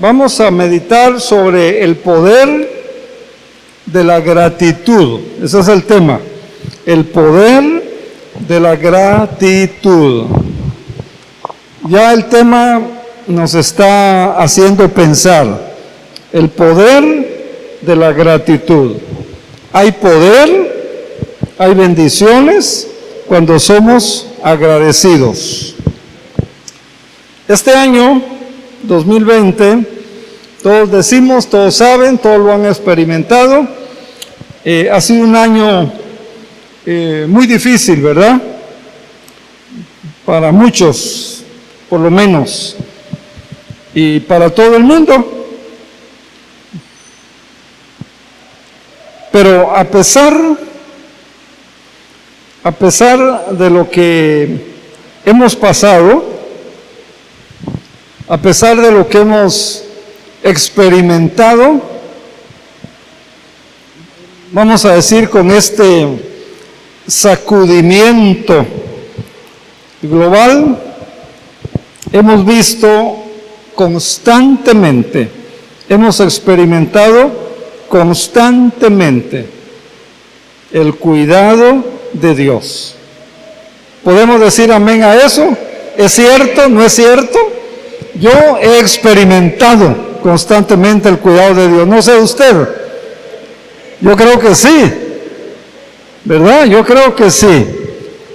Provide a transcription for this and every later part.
vamos a meditar sobre el poder de la gratitud. Ese es el tema, el poder de la gratitud. Ya el tema nos está haciendo pensar, el poder de la gratitud. Hay poder, hay bendiciones cuando somos agradecidos. Este año 2020, todos decimos, todos saben, todos lo han experimentado, ha sido un año muy difícil, ¿verdad? Para muchos, por lo menos, y para todo el mundo. Pero a pesar de lo que hemos pasado, a pesar de lo que hemos experimentado, vamos a decir, con este sacudimiento global, hemos visto constantemente, hemos experimentado constantemente el cuidado de Dios. ¿Podemos decir amén a eso? ¿Es cierto? ¿No es cierto? Yo he experimentado constantemente el cuidado de Dios. No sé usted. Yo creo que sí. ¿Verdad? Yo creo que sí.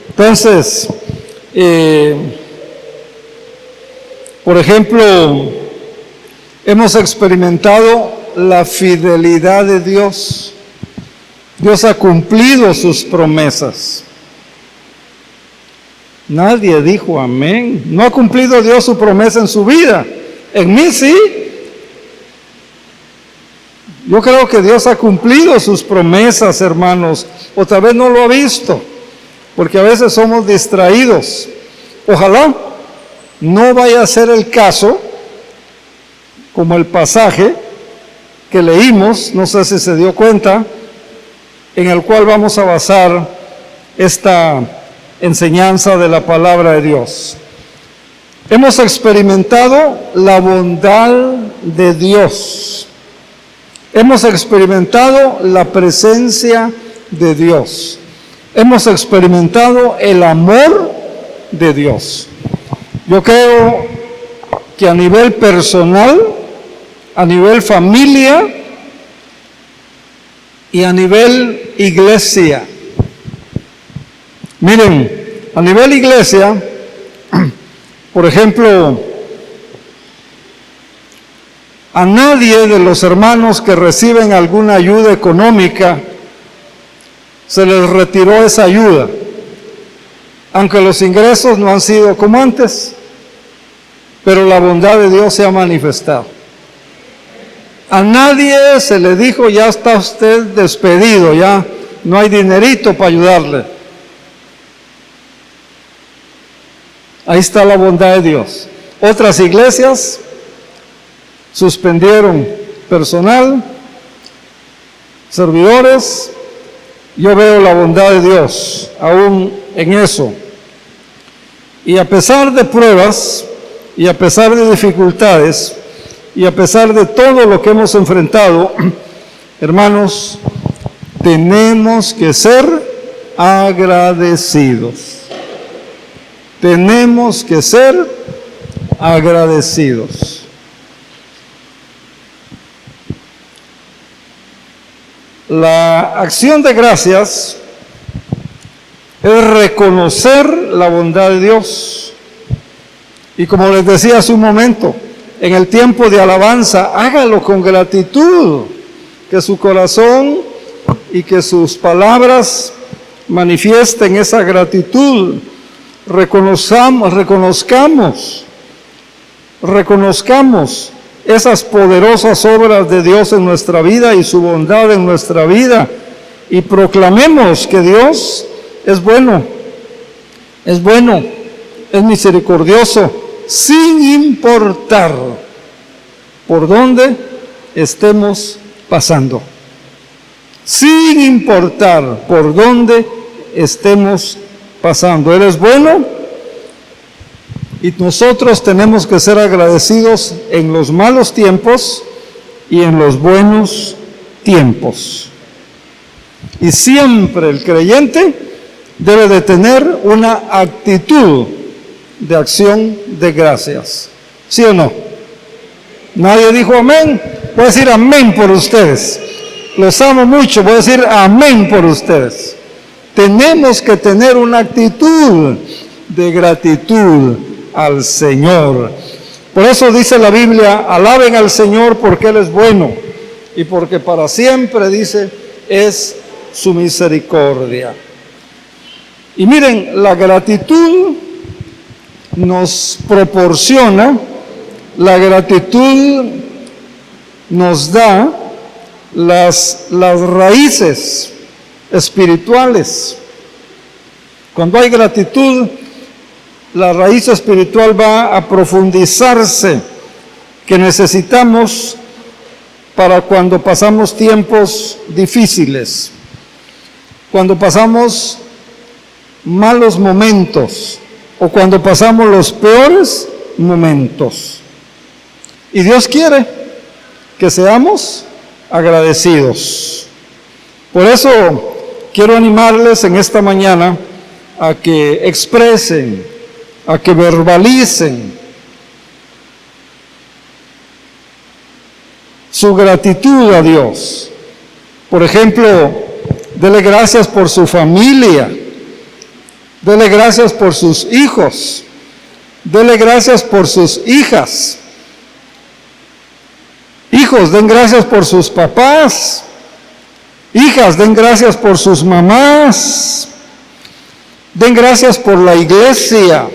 Entonces, por ejemplo, hemos experimentado la fidelidad de Dios. Dios ha cumplido sus promesas. Nadie dijo amén. No ha cumplido Dios su promesa en su vida. En mí sí. Yo creo que Dios ha cumplido sus promesas, hermanos. O tal vez no lo ha visto, porque a veces somos distraídos. Ojalá no vaya a ser el caso, como el pasaje que leímos, no sé si se dio cuenta, en el cual vamos a basar esta enseñanza de la palabra de Dios. Hemos experimentado la bondad de Dios. Hemos experimentado la presencia de Dios. Hemos experimentado el amor de Dios. Yo creo que a nivel personal, a nivel familia y a nivel iglesia. Miren, a nivel iglesia, por ejemplo, a nadie de los hermanos que reciben alguna ayuda económica se les retiró esa ayuda, aunque los ingresos no han sido como antes, pero la bondad de Dios se ha manifestado. A nadie se le dijo, ya está usted despedido, ya no hay dinerito para ayudarle. Ahí está la bondad de Dios. Otras iglesias suspendieron personal, servidores. Yo veo la bondad de Dios aún en eso. Y a pesar de pruebas, y a pesar de dificultades, y a pesar de todo lo que hemos enfrentado, hermanos, tenemos que ser agradecidos. Tenemos que ser agradecidos. La acción de gracias es reconocer la bondad de Dios. Y como les decía hace un momento, en el tiempo de alabanza, hágalo con gratitud, que su corazón y que sus palabras manifiesten esa gratitud. Reconozcamos esas poderosas obras de Dios en nuestra vida y su bondad en nuestra vida, y proclamemos que Dios es bueno, es misericordioso, sin importar por dónde estemos pasando. Sin importar por dónde estemos pasando. Él es bueno Y nosotros tenemos que ser agradecidos en los malos tiempos y en los buenos tiempos. Y siempre el creyente debe de tener una actitud de acción de gracias. ¿Sí o no? Nadie dijo amén. Voy a decir amén por ustedes. Los amo mucho. Voy a decir amén por ustedes. Tenemos que tener una actitud de gratitud al Señor. Por eso dice la Biblia, alaben al Señor porque Él es bueno y porque para siempre, dice, es su misericordia. Y miren, la gratitud nos proporciona, la gratitud nos da las raíces espirituales. Cuando hay gratitud, la raíz espiritual va a profundizarse, que necesitamos para cuando pasamos tiempos difíciles, cuando pasamos malos momentos o cuando pasamos los peores momentos. Y Dios quiere que seamos agradecidos. Por eso quiero animarles en esta mañana a que expresen, a que verbalicen su gratitud a Dios. Por ejemplo, dele gracias por su familia, dele gracias por sus hijos, dele gracias por sus hijas. Hijos, den gracias por sus papás. Hijas, den gracias por sus mamás. Den gracias por la iglesia.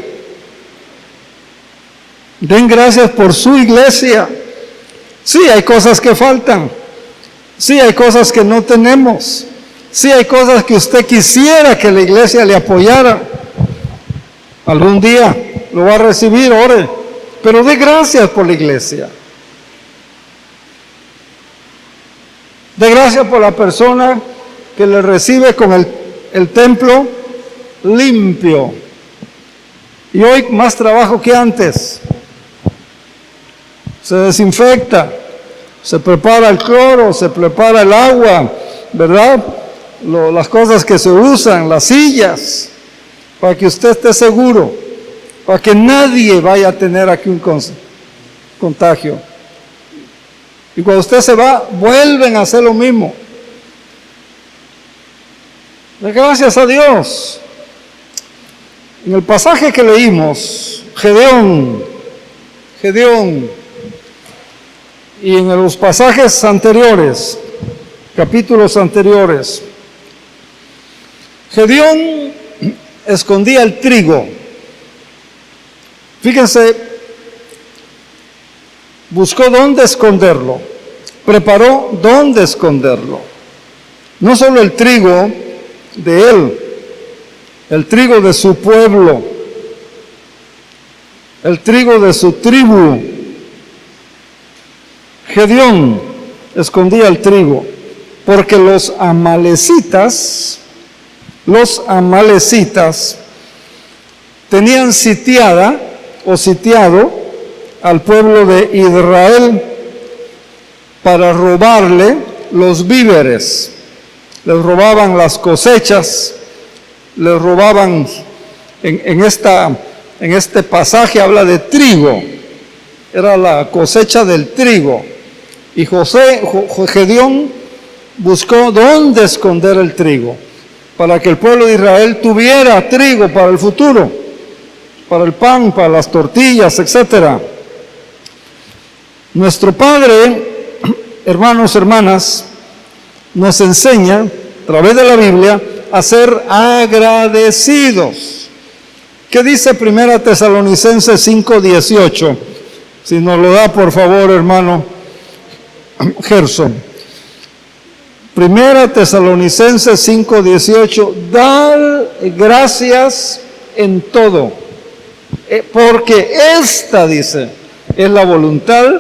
Den gracias por su iglesia. Sí, hay cosas que faltan. Sí, hay cosas que no tenemos. Sí, hay cosas que usted quisiera que la iglesia le apoyara. Algún día lo va a recibir, ore. Pero dé gracias por la iglesia. Dé gracias por la persona que le recibe con el templo limpio. Y hoy más trabajo que antes. Se desinfecta, se prepara el cloro, se prepara el agua, ¿verdad? Las cosas que se usan, las sillas, para que usted esté seguro, para que nadie vaya a tener aquí un contagio. Y cuando usted se va, vuelven a hacer lo mismo. Gracias a Dios. En el pasaje que leímos, Gedeón, y en los pasajes anteriores, capítulos anteriores, Gedeón escondía el trigo. Fíjense, buscó dónde esconderlo, preparó dónde esconderlo. No solo el trigo de él, el trigo de su pueblo, el trigo de su tribu. Gedeón escondía el trigo, porque los amalecitas tenían sitiado al pueblo de Israel para robarle los víveres. Les robaban las cosechas, les robaban, en este pasaje habla de trigo, era la cosecha del trigo. Y Gedeón buscó dónde esconder el trigo, para que el pueblo de Israel tuviera trigo para el futuro, para el pan, para las tortillas, etc. Nuestro Padre, hermanos, hermanas, nos enseña, a través de la Biblia, a ser agradecidos. ¿Qué dice 1 Tesalonicenses 5:18? Si nos lo da, por favor, hermano Gerson. 1 Tesalonicenses 5:18, dar gracias en todo, porque esta, dice, es la voluntad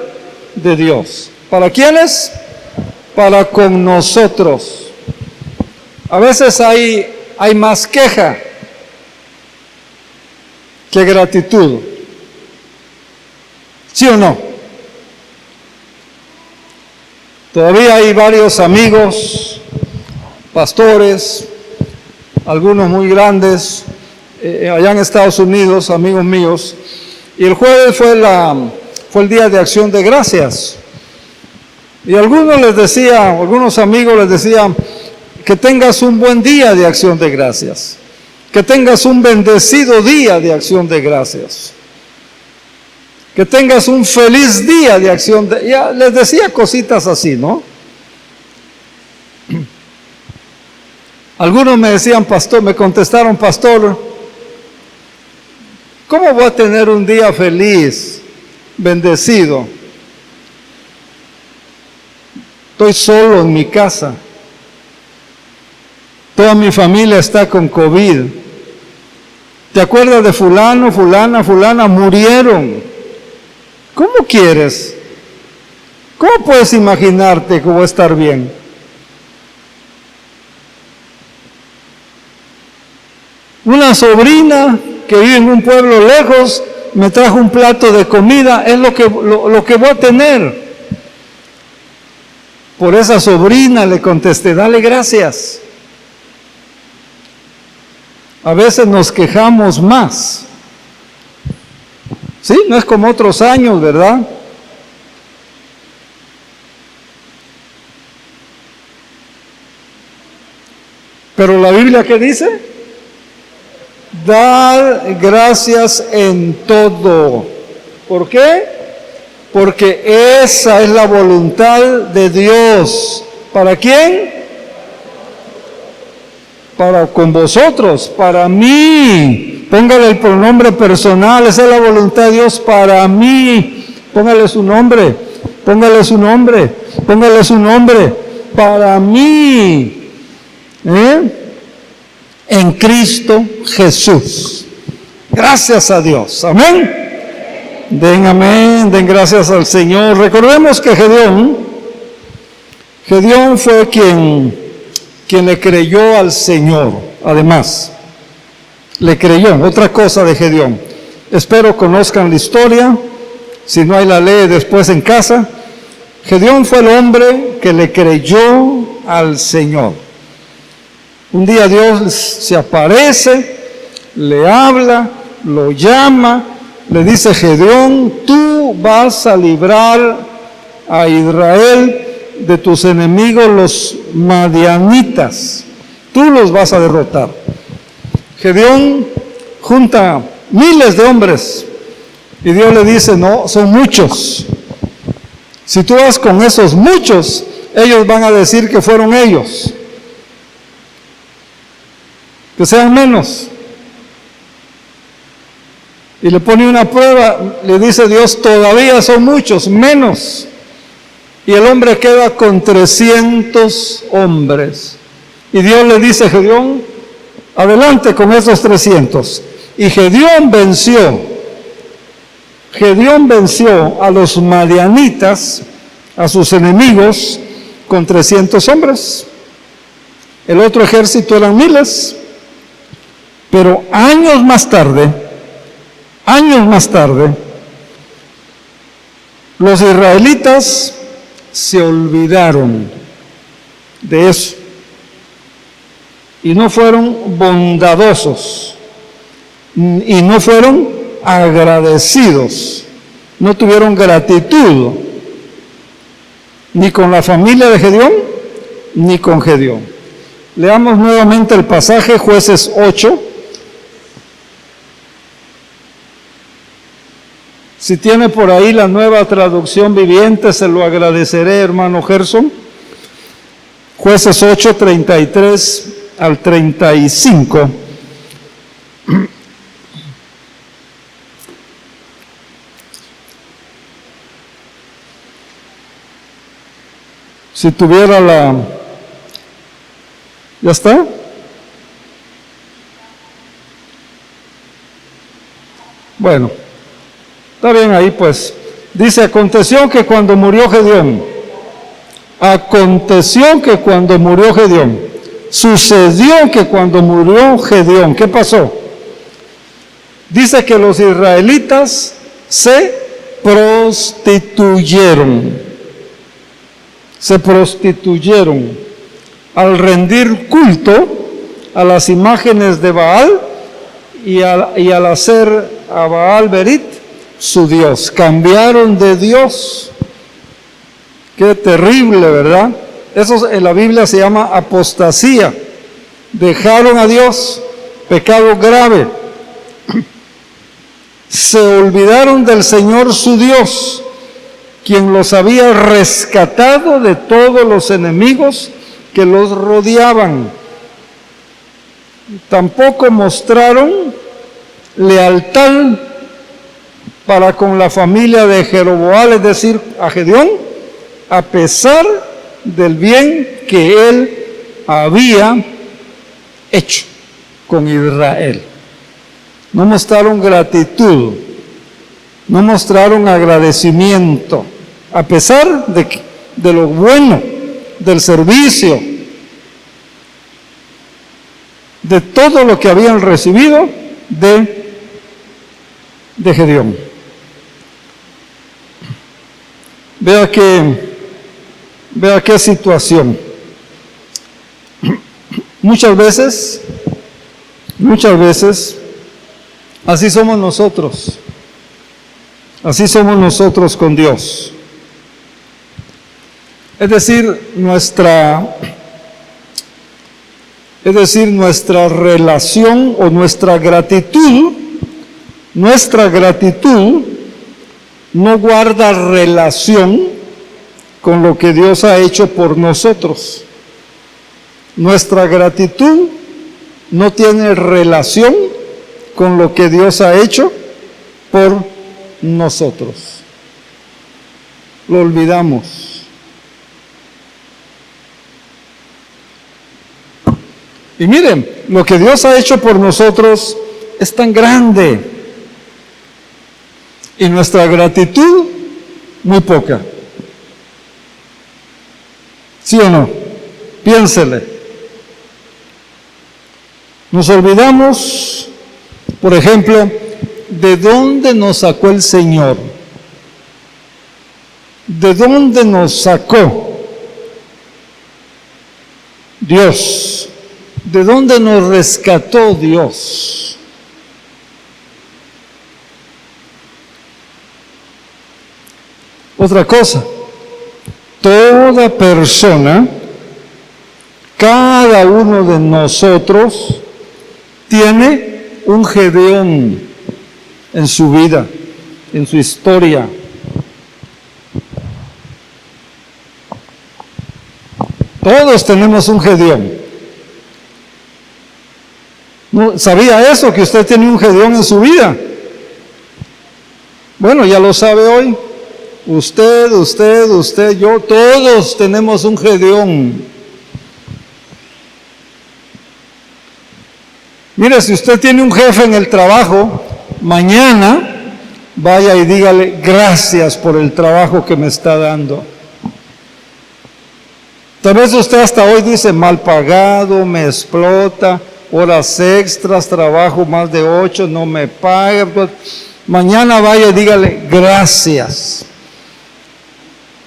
de Dios. ¿Para quiénes? Para con nosotros. A veces hay más queja que gratitud. ¿Sí o no? Todavía hay varios amigos, pastores, algunos muy grandes, allá en Estados Unidos, amigos míos, y el jueves fue el día de Acción de Gracias. Y algunos amigos les decían, que tengas un buen día de Acción de Gracias, que tengas un bendecido día de Acción de Gracias, que tengas un feliz día de Acción de Gracias. Ya les decía cositas así, ¿no? Algunos me decían, pastor, me contestaron, pastor, ¿cómo voy a tener un día feliz, bendecido? Estoy solo en mi casa. Toda mi familia está con COVID. ¿Te acuerdas de fulano, fulana? Murieron. ¿Cómo quieres? ¿Cómo puedes imaginarte que voy a estar bien? Una sobrina que vive en un pueblo lejos me trajo un plato de comida, es lo que voy a tener. Por esa sobrina le contesté, dale gracias. A veces nos quejamos más. Sí, no es como otros años, ¿verdad? Pero la Biblia, ¿qué dice? Dar gracias en todo. ¿Por qué? Porque esa es la voluntad de Dios. ¿Para quién? Con vosotros, para mí. Póngale el pronombre personal, esa es la voluntad de Dios para mí. Póngale su nombre, para mí. En Cristo Jesús. Gracias a Dios. Amén. Den gracias al Señor. Recordemos que Gedeón fue quien le creyó al Señor. Además, le creyó. Otra cosa de Gedeón. Espero conozcan la historia. Si no hay, la lee después en casa. Gedeón fue el hombre que le creyó al Señor. Un día Dios se aparece, le habla, lo llama, le dice, Gedeón, tú vas a librar a Israel de tus enemigos los madianitas. Tú los vas a derrotar. Gedeón junta miles de hombres y Dios le dice, no, son muchos. Si tú vas con esos muchos, ellos van a decir que fueron ellos. Que sean menos. Y le pone una prueba, le dice Dios, todavía son muchos, menos. Y el hombre queda con 300 hombres. Y Dios le dice, Gedeón, adelante con esos 300. Y Gedeón venció a los madianitas, a sus enemigos, con 300 hombres. El otro ejército eran miles. Pero años más tarde, los israelitas se olvidaron de eso y no fueron bondadosos y no fueron agradecidos, no tuvieron gratitud ni con la familia de Gedeón ni con Gedeón. Leamos nuevamente el pasaje, Jueces 8. Si tiene por ahí la Nueva Traducción Viviente, se lo agradeceré, hermano Gerson. Jueces 8, 33 al 35. Si tuviera la... ¿Ya está? Bueno. Está bien ahí pues. Dice, aconteció que cuando murió Gedeón, sucedió que cuando murió Gedeón, ¿qué pasó? Dice que los israelitas se prostraron prostituyeron al rendir culto a las imágenes de Baal y al hacer a Baal Berit su Dios. Cambiaron de Dios. Qué terrible, ¿verdad? Eso en la Biblia se llama apostasía. Dejaron a Dios, pecado grave. Se olvidaron del Señor su Dios, quien los había rescatado de todos los enemigos que los rodeaban. Tampoco mostraron lealtad para con la familia de Jeroboam, es decir, a Gedeón, a pesar del bien que él había hecho con Israel. No mostraron gratitud, no mostraron agradecimiento, a pesar de lo bueno, del servicio, de todo lo que habían recibido de Gedeón. Vea qué situación. Muchas veces, así somos nosotros. Así somos nosotros con Dios. Es decir, nuestra relación o nuestra gratitud no guarda relación con lo que Dios ha hecho por nosotros. Nuestra gratitud no tiene relación con lo que Dios ha hecho por nosotros. Lo olvidamos. Y miren, lo que Dios ha hecho por nosotros es tan grande y nuestra gratitud muy poca. ¿Sí o no? Piénsele. Nos olvidamos, por ejemplo, de dónde nos sacó el Señor. ¿De dónde nos sacó Dios? ¿De dónde nos rescató Dios? Otra cosa, toda persona, cada uno de nosotros tiene un Gedeón en su vida, en su historia. Todos tenemos un Gedeón. ¿No sabía eso, que usted tiene un Gedeón en su vida? Bueno, ya lo sabe hoy. Usted, yo, todos tenemos un Gedeón. Mire, si usted tiene un jefe en el trabajo, mañana vaya y dígale gracias por el trabajo que me está dando. Tal vez usted hasta hoy dice mal pagado, me explota, horas extras, trabajo más de 8, no me paga. Mañana vaya y dígale gracias.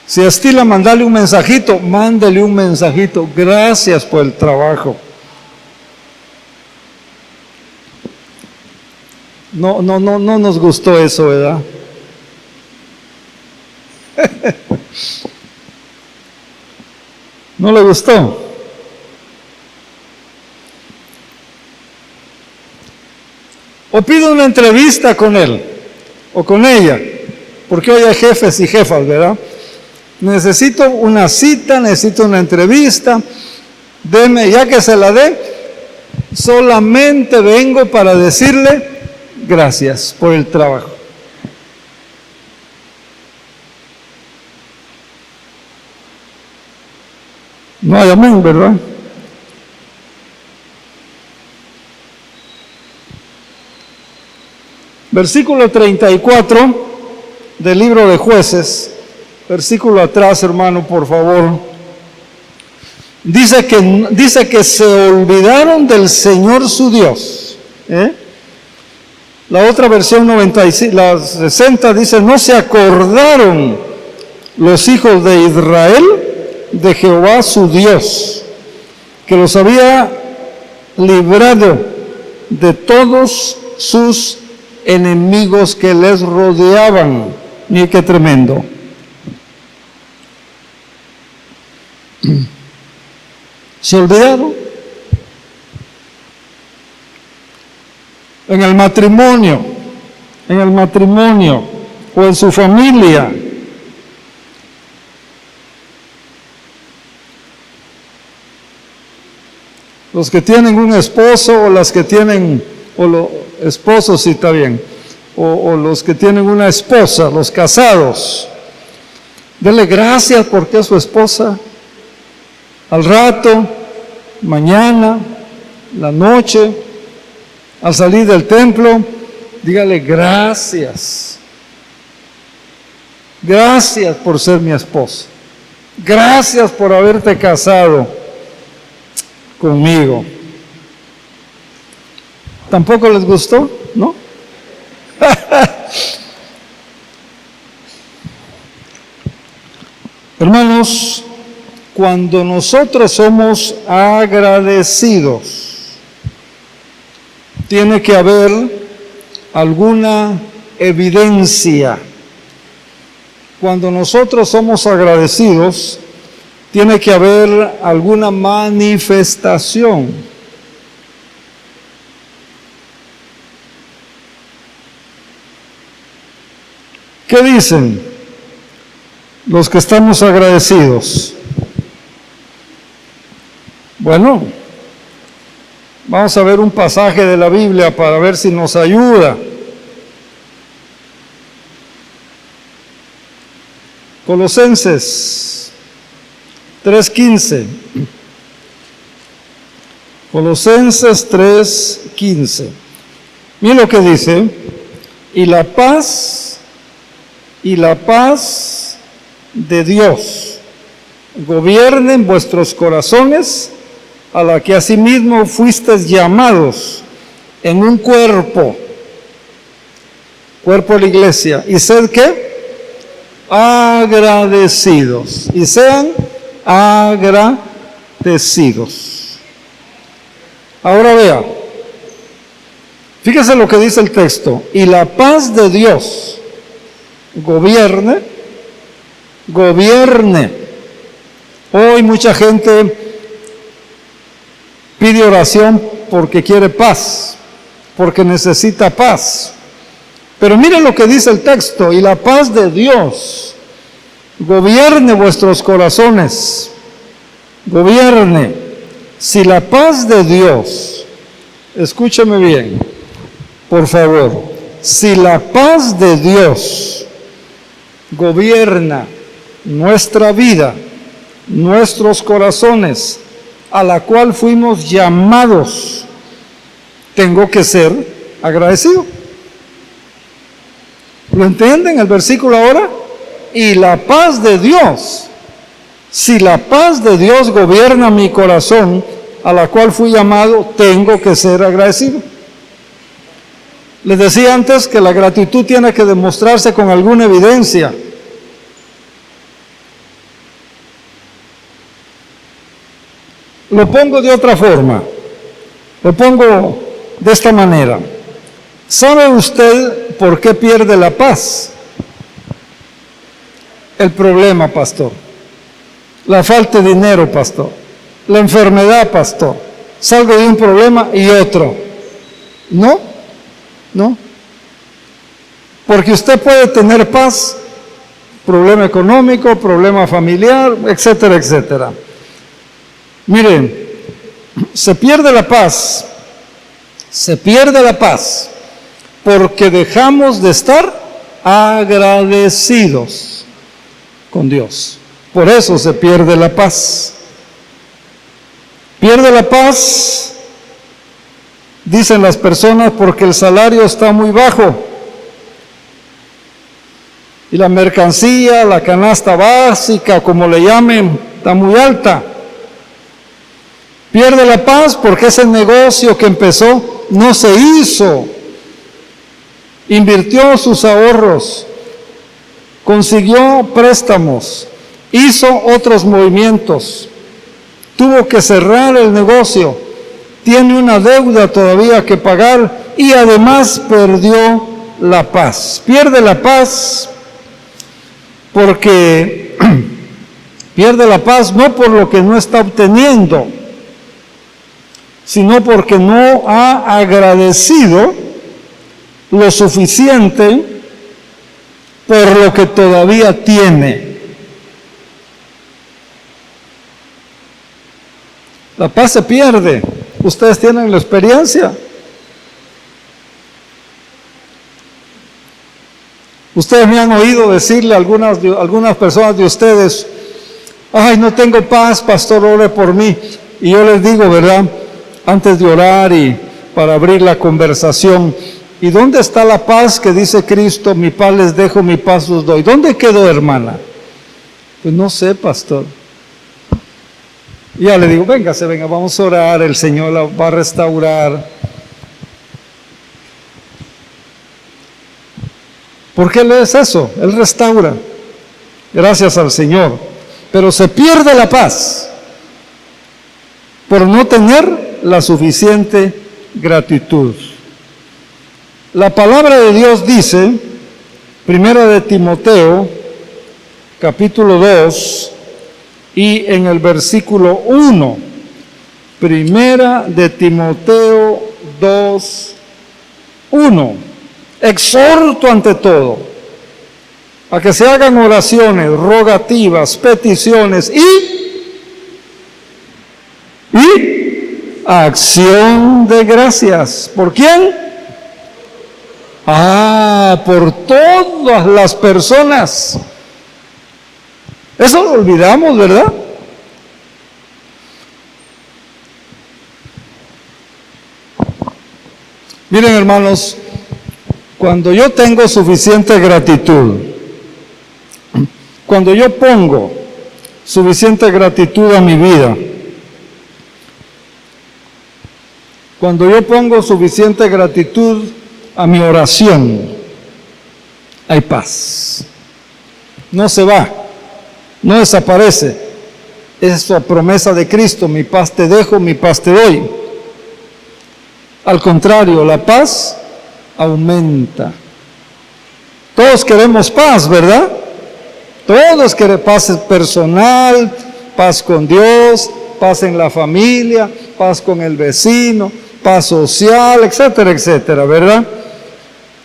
Si estila mandarle un mensajito, mándele un mensajito, gracias por el trabajo. No nos gustó eso, ¿verdad? ¿No le gustó? O pido una entrevista con él o con ella, porque hoy hay jefes y jefas, ¿verdad? Necesito una cita, necesito una entrevista, deme, ya que se la dé, solamente vengo para decirle gracias por el trabajo. No hay amén, ¿verdad? Versículo 34 del libro de Jueces, versículo atrás, hermano, por favor. Dice que se olvidaron del Señor su Dios. La otra versión 95, la 60 dice, no se acordaron los hijos de Israel de Jehová su Dios, que los había librado de todos sus enemigos que les rodeaban. Mira qué tremendo. ¿Se olvidaron? En el matrimonio o en su familia. Los que tienen un esposo o las que tienen, o los esposos, sí está bien, o los que tienen una esposa, los casados. Dele gracias porque es su esposa. Al rato, mañana, la noche, al salir del templo, dígale gracias. Gracias por ser mi esposa. Gracias por haberte casado conmigo. ¿Tampoco les gustó? ¿No? Hermanos, cuando nosotros somos agradecidos, tiene que haber alguna evidencia. Cuando nosotros somos agradecidos, tiene que haber alguna manifestación. ¿Qué dicen los que estamos agradecidos? Bueno, vamos a ver un pasaje de la Biblia para ver si nos ayuda. Colosenses 3:15. Colosenses 3:15. Miren lo que dice. Y la paz de Dios gobierne en vuestros corazones, a la que asimismo fuisteis llamados en un cuerpo de la iglesia, y sed ¿qué? Agradecidos, y sean agradecidos. Ahora vea, fíjese lo que dice el texto, y la paz de Dios gobierne. Hoy mucha gente pide oración porque quiere paz, porque necesita paz. Pero miren lo que dice el texto, y la paz de Dios gobierne vuestros corazones, gobierne. Si la paz de Dios, escúcheme bien, por favor, si la paz de Dios gobierna nuestra vida, nuestros corazones, a la cual fuimos llamados, tengo que ser agradecido. ¿Lo entienden el versículo ahora? Y la paz de Dios, si la paz de Dios gobierna mi corazón, a la cual fui llamado, tengo que ser agradecido. Les decía antes que la gratitud tiene que demostrarse con alguna evidencia. Lo pongo de otra forma, lo pongo de esta manera. ¿Sabe usted por qué pierde la paz? El problema, pastor. La falta de dinero, pastor. La enfermedad, pastor. Salgo de un problema y otro. No. Porque usted puede tener paz, problema económico, problema familiar, etcétera, etcétera. Miren, se pierde la paz porque dejamos de estar agradecidos con Dios. Por eso se pierde la paz. Pierde la paz, dicen las personas, porque el salario está muy bajo y la mercancía, la canasta básica, como le llamen, está muy alta. Pierde la paz porque ese negocio que empezó no se hizo invirtió sus ahorros, consiguió préstamos, hizo otros movimientos, tuvo que cerrar el negocio, tiene una deuda todavía que pagar y además perdió la paz. Pierde la paz porque pierde la paz no por lo que no está obteniendo, sino porque no ha agradecido lo suficiente por lo que todavía tiene. La paz se pierde. Ustedes tienen la experiencia. Ustedes me han oído decirle a algunas personas de ustedes: ay, no tengo paz, pastor, ore por mí. Y yo les digo, ¿verdad?, antes de orar y para abrir la conversación: ¿y dónde está la paz que dice Cristo? Mi paz les dejo, mi paz os doy. ¿Dónde quedó, hermana? Pues no sé, pastor. Y ya le digo: venga, vamos a orar, el Señor la va a restaurar. ¿Por qué le es eso? Él restaura, gracias al Señor. Pero se pierde la paz por no tener la suficiente gratitud. La palabra de Dios dice, Primera de Timoteo, capítulo 2, y en el versículo 1, Primera de Timoteo 2, 1, exhorto ante todo a que se hagan oraciones, rogativas, peticiones y acción de gracias. ¿Por quién? Por todas las personas. Eso lo olvidamos, ¿verdad? Miren, hermanos, cuando yo tengo suficiente gratitud, cuando yo pongo suficiente gratitud a mi vida, cuando yo pongo suficiente gratitud a mi oración, hay paz. No se va, no desaparece. Es la promesa de Cristo: mi paz te dejo, mi paz te doy. Al contrario, la paz aumenta. Todos queremos paz, ¿verdad? Todos queremos paz personal, paz con Dios, paz en la familia, paz con el vecino, paz social, etcétera, etcétera, ¿verdad?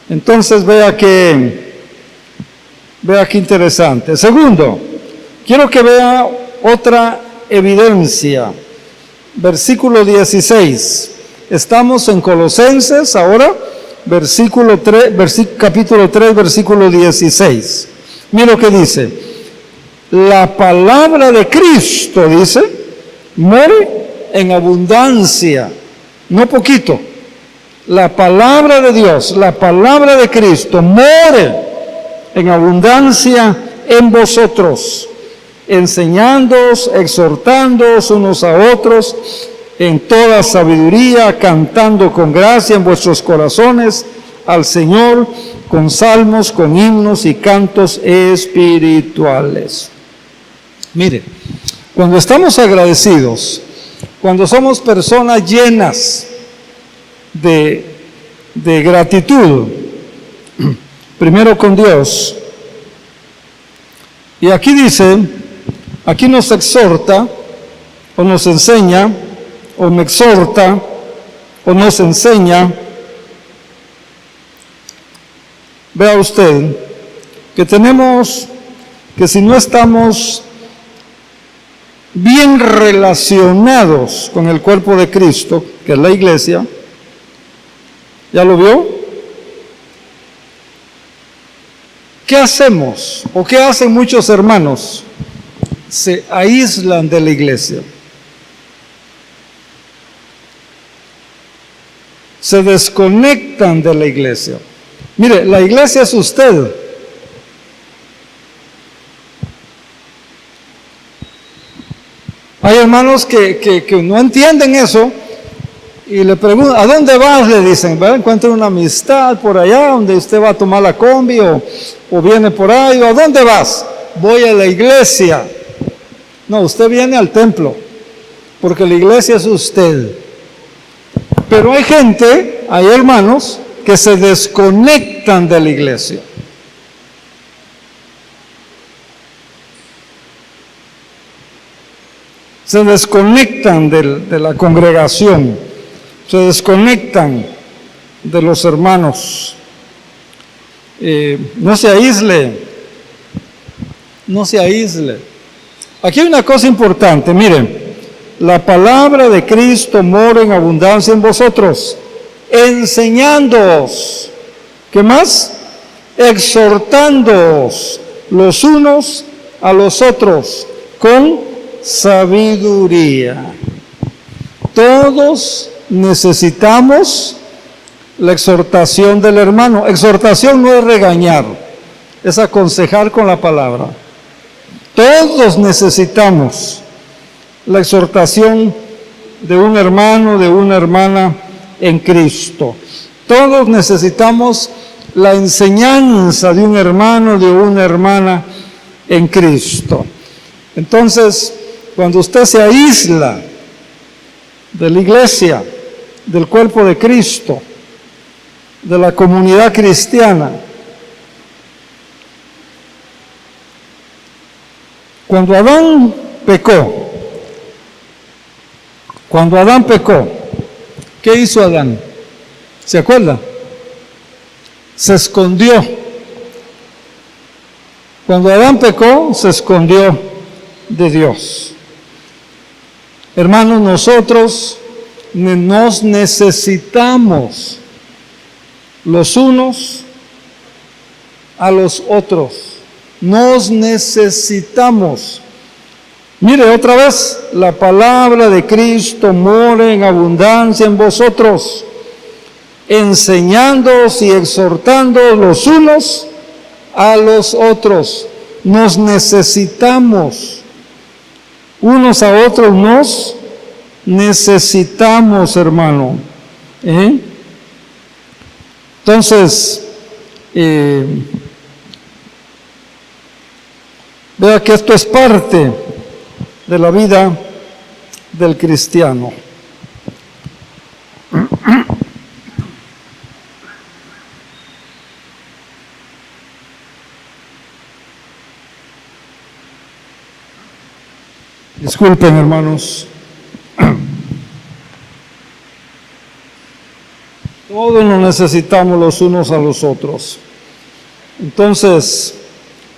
Entonces vea qué interesante. Segundo, quiero que vea otra evidencia. Versículo 16. Estamos en Colosenses ahora, capítulo 3, versículo 16. Mira lo que dice: la palabra de Cristo, dice, muere en abundancia, no poquito. La palabra de Dios, la palabra de Cristo, muere en abundancia en vosotros, enseñándoos, exhortándoos unos a otros en toda sabiduría, cantando con gracia en vuestros corazones al Señor, con salmos, con himnos y cantos espirituales. Mire, cuando estamos agradecidos, cuando somos personas llenas de gratitud, primero con Dios, y aquí dice, aquí nos exhorta, o nos enseña, o me exhorta, o nos enseña. Vea usted que tenemos que, si no estamos bien relacionados con el cuerpo de Cristo, que es la iglesia, ¿ya lo vio? ¿Qué hacemos? ¿O qué hacen muchos hermanos? Se aíslan de la iglesia. Se desconectan de la iglesia. Mire, la iglesia es usted. Hay hermanos que no entienden eso y le preguntan, ¿a dónde vas? Le dicen, ¿verdad? Encuentra una amistad por allá donde usted va a tomar la combi o viene por ahí. ¿A dónde vas? Voy a la iglesia. No, usted viene al templo, porque la iglesia es usted. Pero hay gente, hay hermanos, que se desconectan de la iglesia. Se desconectan de la congregación, se desconectan de los hermanos. No se aísle, no se aísle. Aquí hay una cosa importante, miren, la palabra de Cristo mora en abundancia en vosotros, enseñándoos, ¿qué más? Exhortándoos los unos a los otros con sabiduría. Todos necesitamos la exhortación del hermano. Exhortación no es regañar, es aconsejar con la palabra. Todos necesitamos la exhortación de un hermano, de una hermana en Cristo. Todos necesitamos la enseñanza de un hermano, de una hermana en Cristo. Entonces, cuando usted se aísla de la iglesia, del cuerpo de Cristo, de la comunidad cristiana, cuando Adán pecó, ¿qué hizo Adán? ¿Se acuerda? Se escondió. Cuando Adán pecó, se escondió de Dios. Hermanos, nosotros nos necesitamos los unos a los otros. Nos necesitamos. Mire otra vez, la palabra de Cristo mora en abundancia en vosotros, enseñándoos y exhortándoos los unos a los otros. Nos necesitamos. Unos a otros nos necesitamos, hermano. Entonces, vea que esto es parte de la vida del cristiano. Disculpen, hermanos. Todos nos necesitamos los unos a los otros. Entonces,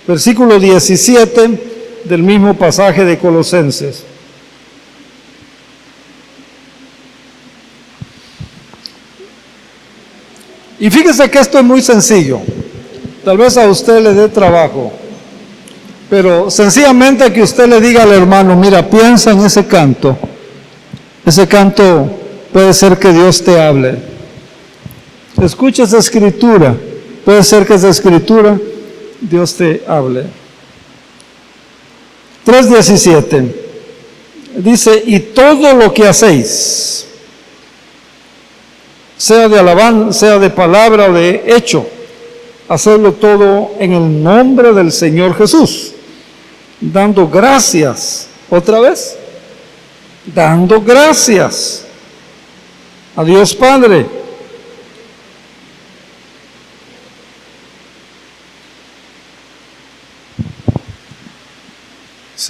versículo 17 del mismo pasaje de Colosenses. Y fíjese que esto es muy sencillo. Tal vez a usted le dé trabajo, pero sencillamente que usted le diga al hermano, mira, piensa en ese canto. Ese canto puede ser que Dios te hable. Escucha esa escritura. Puede ser que esa escritura Dios te hable. 3:17 dice, y todo lo que hacéis, sea de alabanza, sea de palabra o de hecho, hacedlo todo en el nombre del Señor Jesús, dando gracias, otra vez, dando gracias a Dios Padre.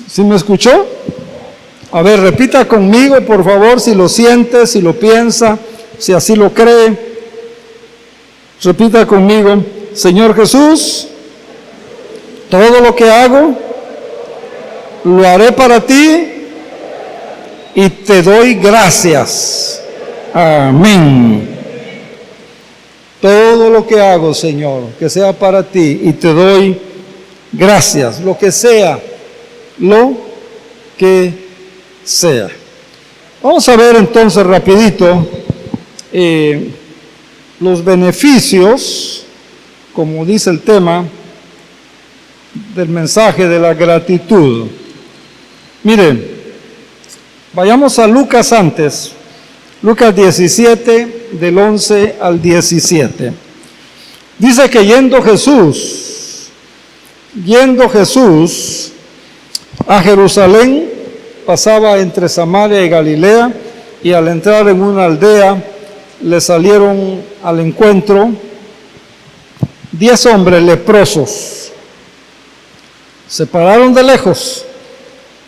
¿Sí me escuchó? A ver, repita conmigo, por favor, si lo siente, si lo piensa, si así lo cree. Repita conmigo, Señor Jesús, todo lo que hago, lo haré para ti y te doy gracias. Amén. Todo lo que hago, Señor, que sea para ti y te doy gracias, lo que sea. Lo que sea. Vamos a ver entonces rapidito los beneficios, como dice el tema del mensaje de la gratitud. Miren, vayamos a Lucas antes, Lucas 17, del 11 al 17. Dice que yendo Jesús a Jerusalén, pasaba entre Samaria y Galilea, y al entrar en una aldea, le salieron al encuentro 10 hombres leprosos. Se pararon de lejos,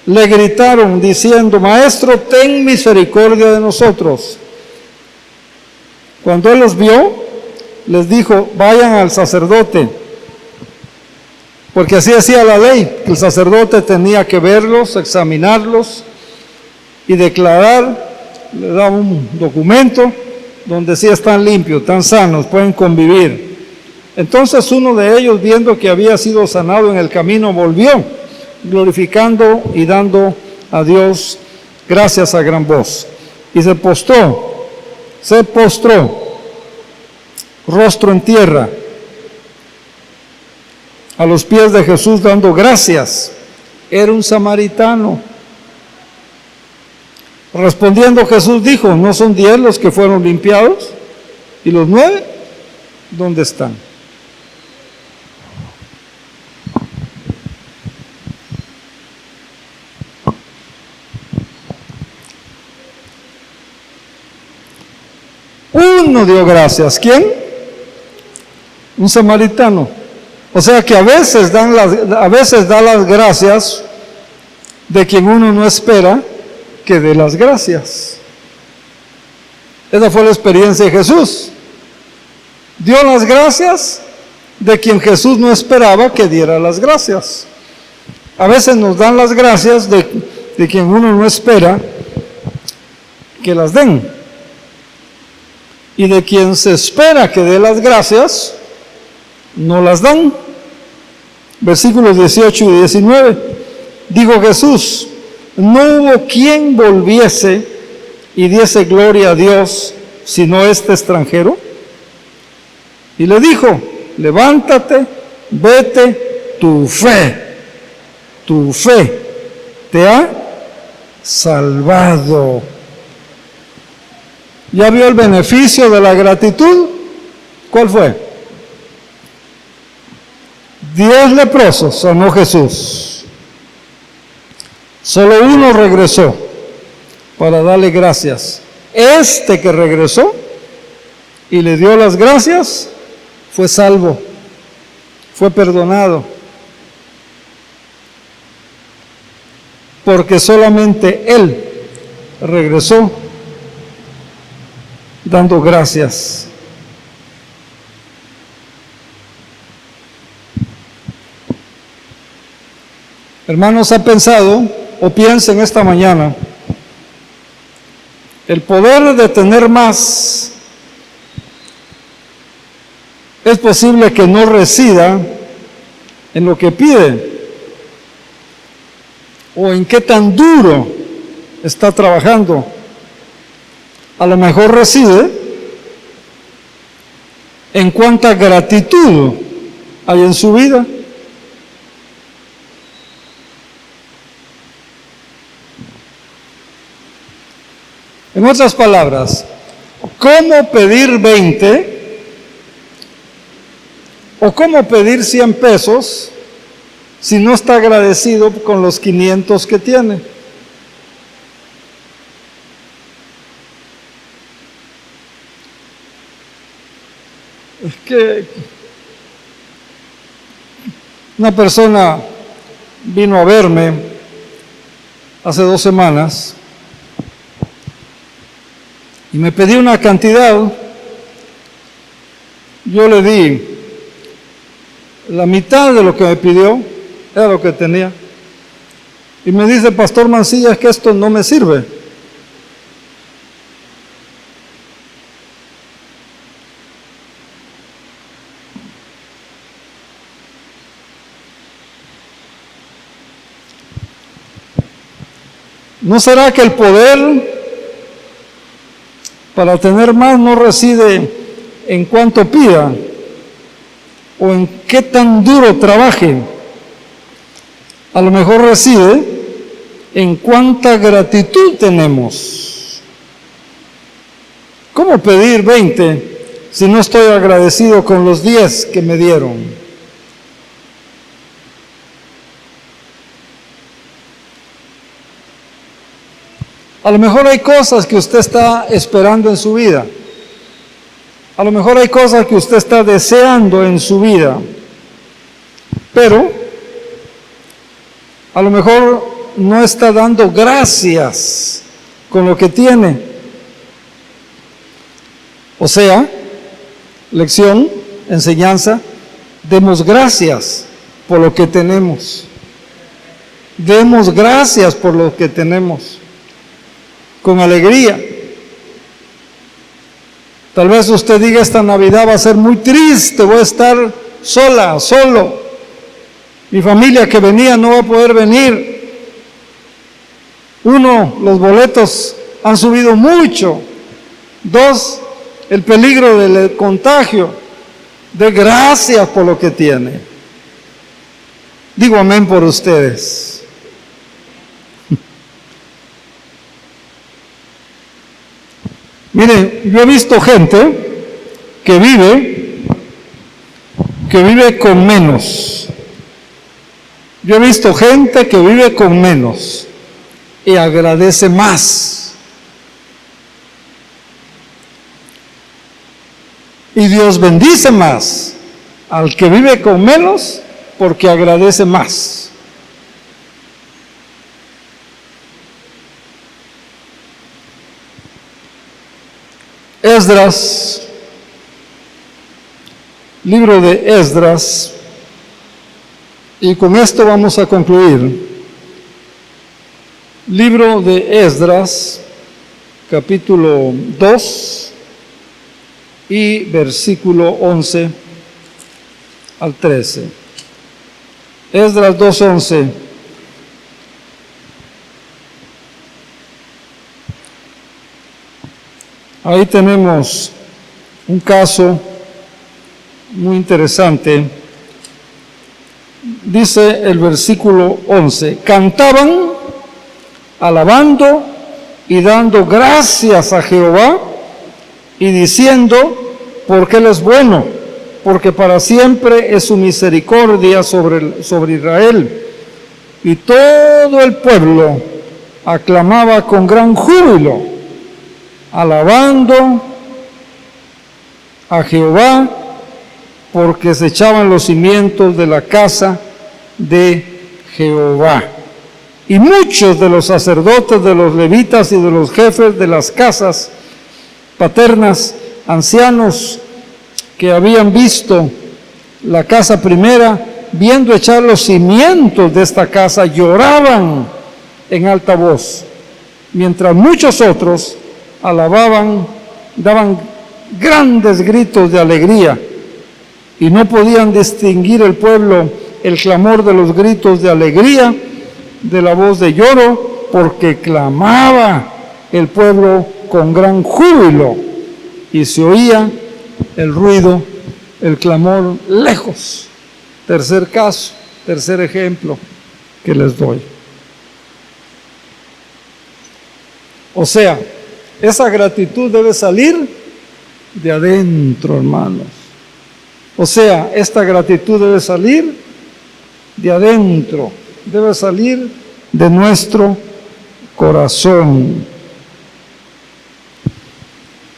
le gritaron diciendo: Maestro, ten misericordia de nosotros. Cuando él los vio, les dijo: vayan al sacerdote, porque así decía la ley, que el sacerdote tenía que verlos, examinarlos y declarar. Le daba un documento donde sí están limpios, están sanos, pueden convivir. Entonces uno de ellos, viendo que había sido sanado en el camino, volvió, glorificando y dando a Dios gracias a gran voz. Y se postró, rostro en tierra, a los pies de Jesús dando gracias. Era un samaritano. Respondiendo Jesús dijo: ¿no son 10 los que fueron limpiados? ¿Y los 9? ¿Dónde están? Uno dio gracias. ¿Quién? Un samaritano. O sea que a veces da las gracias de quien uno no espera que dé las gracias. Esa fue la experiencia de Jesús. Dio las gracias de quien Jesús no esperaba que diera las gracias. A veces nos dan las gracias de quien uno no espera que las den. Y de quien se espera que dé las gracias, no las dan. Versículos 18 y 19. Dijo Jesús: no hubo quien volviese y diese gloria a Dios, sino este extranjero. Y le dijo: levántate, vete, tu fe te ha salvado. ¿Ya vio el beneficio de la gratitud? ¿Cuál fue? 10 leprosos sanó Jesús. Solo uno regresó para darle gracias. Este que regresó y le dio las gracias fue salvo, fue perdonado, porque solamente él regresó dando gracias. Hermanos, ¿ha pensado o piensen esta mañana el poder de tener más? Es posible que no resida en lo que pide o en qué tan duro está trabajando. A lo mejor reside en cuánta gratitud hay en su vida. En otras palabras, ¿cómo pedir 20 o cómo pedir 100 pesos si no está agradecido con los 500 que tiene? Es que una persona vino a verme hace 2 semanas y me pedí una cantidad. Yo le di la mitad de lo que me pidió, era lo que tenía. Y me dice: Pastor Mancilla, es que esto no me sirve. ¿No será que el poder para tener más no reside en cuánto pida o en qué tan duro trabaje? A lo mejor reside en cuánta gratitud tenemos. ¿Cómo pedir 20 si no estoy agradecido con los 10 que me dieron? A lo mejor hay cosas que usted está esperando en su vida. A lo mejor hay cosas que usted está deseando en su vida. Pero a lo mejor no está dando gracias con lo que tiene. O sea, lección, enseñanza, demos gracias por lo que tenemos. Demos gracias por lo que tenemos, con alegría. Tal vez usted diga, esta Navidad va a ser muy triste, voy a estar sola, solo. Mi familia que venía no va a poder venir. Uno, los boletos han subido mucho. Dos, el peligro del contagio. De gracias por lo que tiene. Digo amén por ustedes. Mire, yo he visto gente que vive con menos. Yo he visto gente que vive con menos y agradece más. Y Dios bendice más al que vive con menos porque agradece más. Esdras, libro de Esdras, y con esto vamos a concluir. Libro de Esdras, capítulo 2 y versículo 11 al 13. Esdras 2:11. Ahí tenemos un caso muy interesante. Dice el versículo 11, cantaban, alabando y dando gracias a Jehová y diciendo, porque Él es bueno, porque para siempre es su misericordia sobre Israel. Y todo el pueblo aclamaba con gran júbilo, alabando a Jehová, porque se echaban los cimientos de la casa de Jehová. Y muchos de los sacerdotes, de los levitas y de los jefes de las casas paternas, ancianos que habían visto la casa primera, viendo echar los cimientos de esta casa, lloraban en alta voz, mientras muchos otros alababan, daban grandes gritos de alegría, y no podían distinguir el pueblo el clamor de los gritos de alegría de la voz de lloro, porque clamaba el pueblo con gran júbilo, y se oía el ruido, el clamor lejos. Tercer caso, tercer ejemplo que les doy. O sea, esa gratitud debe salir de adentro, hermanos. O sea, esta gratitud debe salir de adentro, debe salir de nuestro corazón.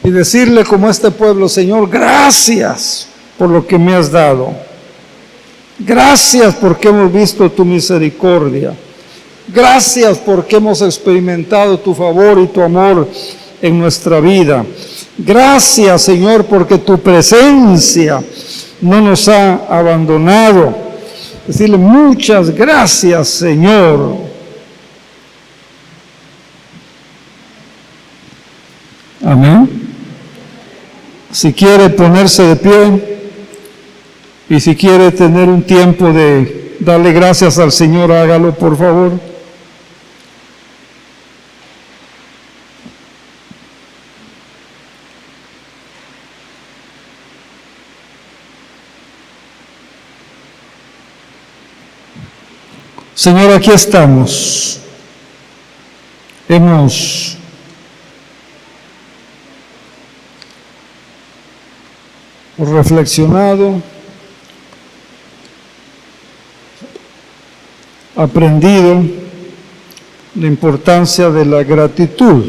Y decirle como este pueblo, Señor, gracias por lo que me has dado. Gracias porque hemos visto tu misericordia. Gracias porque hemos experimentado tu favor y tu amor en nuestra vida. Gracias, Señor, porque tu presencia no nos ha abandonado. Decirle muchas gracias, Señor. Amén. Si quiere ponerse de pie y si quiere tener un tiempo de darle gracias al Señor, hágalo, por favor. Señor, aquí estamos. Hemos reflexionado, aprendido la importancia de la gratitud.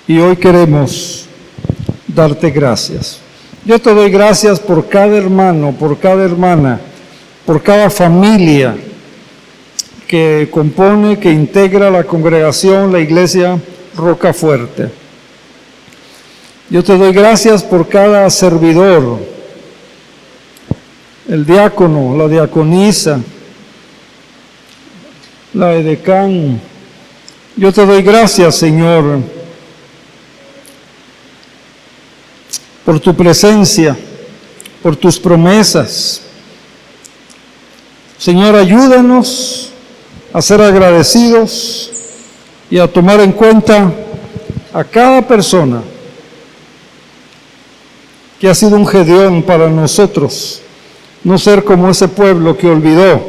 Y hoy queremos darte gracias. Yo te doy gracias por cada hermano, por cada hermana, por cada familia que compone, que integra la congregación, la iglesia Rocafuerte. Yo te doy gracias por cada servidor, el diácono, la diaconisa, la edecán. Yo te doy gracias, Señor, por tu presencia, por tus promesas. Señor, ayúdanos a ser agradecidos y a tomar en cuenta a cada persona que ha sido un Gedeón para nosotros, no ser como ese pueblo que olvidó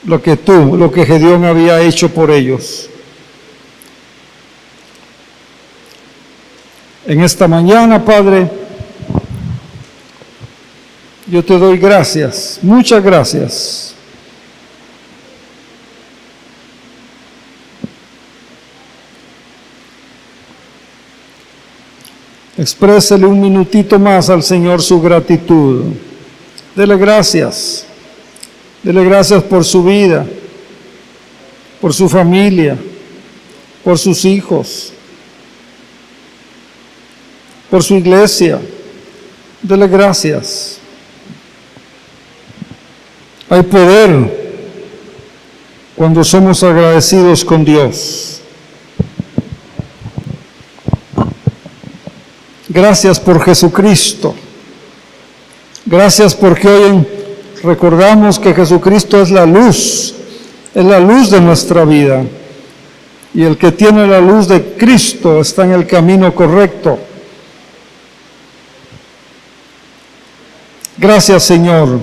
lo que Gedeón había hecho por ellos. En esta mañana, Padre, yo te doy gracias, muchas gracias. Exprésele un minutito más al Señor su gratitud. Dele gracias. Dele gracias por su vida, por su familia, por sus hijos, por su iglesia. Dele gracias. Hay poder cuando somos agradecidos con Dios. Gracias por Jesucristo. Gracias porque hoy recordamos que Jesucristo es la luz de nuestra vida. Y el que tiene la luz de Cristo está en el camino correcto. Gracias, Señor,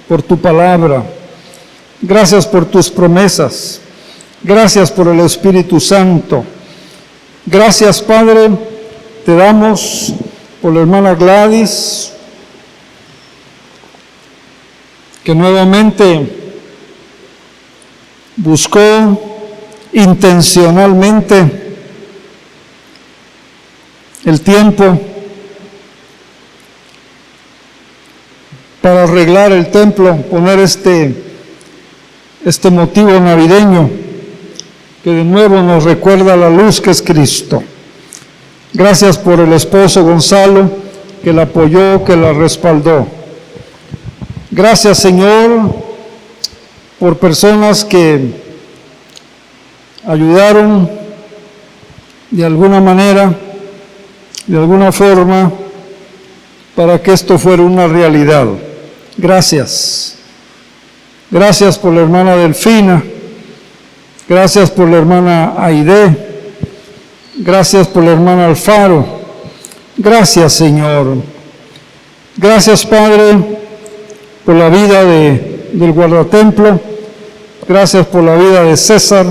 por tu palabra. Gracias por tus promesas. Gracias por el Espíritu Santo. Gracias, Padre, te damos por la hermana Gladys, que nuevamente buscó intencionalmente el tiempo para arreglar el templo, poner este motivo navideño que de nuevo nos recuerda la luz que es Cristo. Gracias por el esposo Gonzalo, que la apoyó, que la respaldó. Gracias, Señor, por personas que ayudaron de alguna manera, de alguna forma, para que esto fuera una realidad. Gracias. Gracias por la hermana Delfina. Gracias por la hermana Aide. Gracias por la hermana Alfaro. Gracias, Señor. Gracias, Padre, por la vida del guardatemplo. Gracias por la vida de César,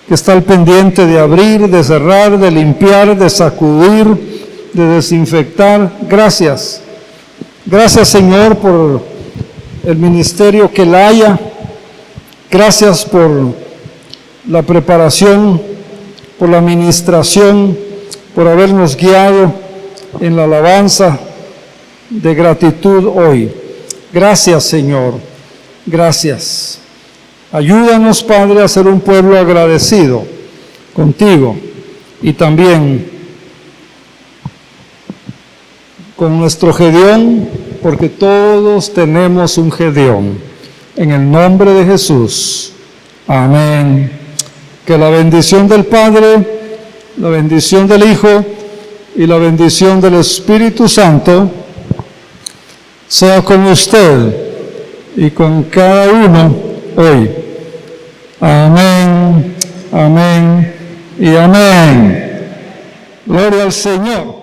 que está al pendiente de abrir, de cerrar, de limpiar, de sacudir, de desinfectar. Gracias. Gracias, Señor, por el ministerio que la haya. Gracias por la preparación, por la administración, por habernos guiado en la alabanza de gratitud hoy. Gracias, Señor. Gracias. Ayúdanos, Padre, a ser un pueblo agradecido contigo y también con nuestro Gedeón, porque todos tenemos un Gedeón. En el nombre de Jesús. Amén. Que la bendición del Padre, la bendición del Hijo y la bendición del Espíritu Santo sea con usted y con cada uno hoy. Amén, amén y amén. Gloria al Señor.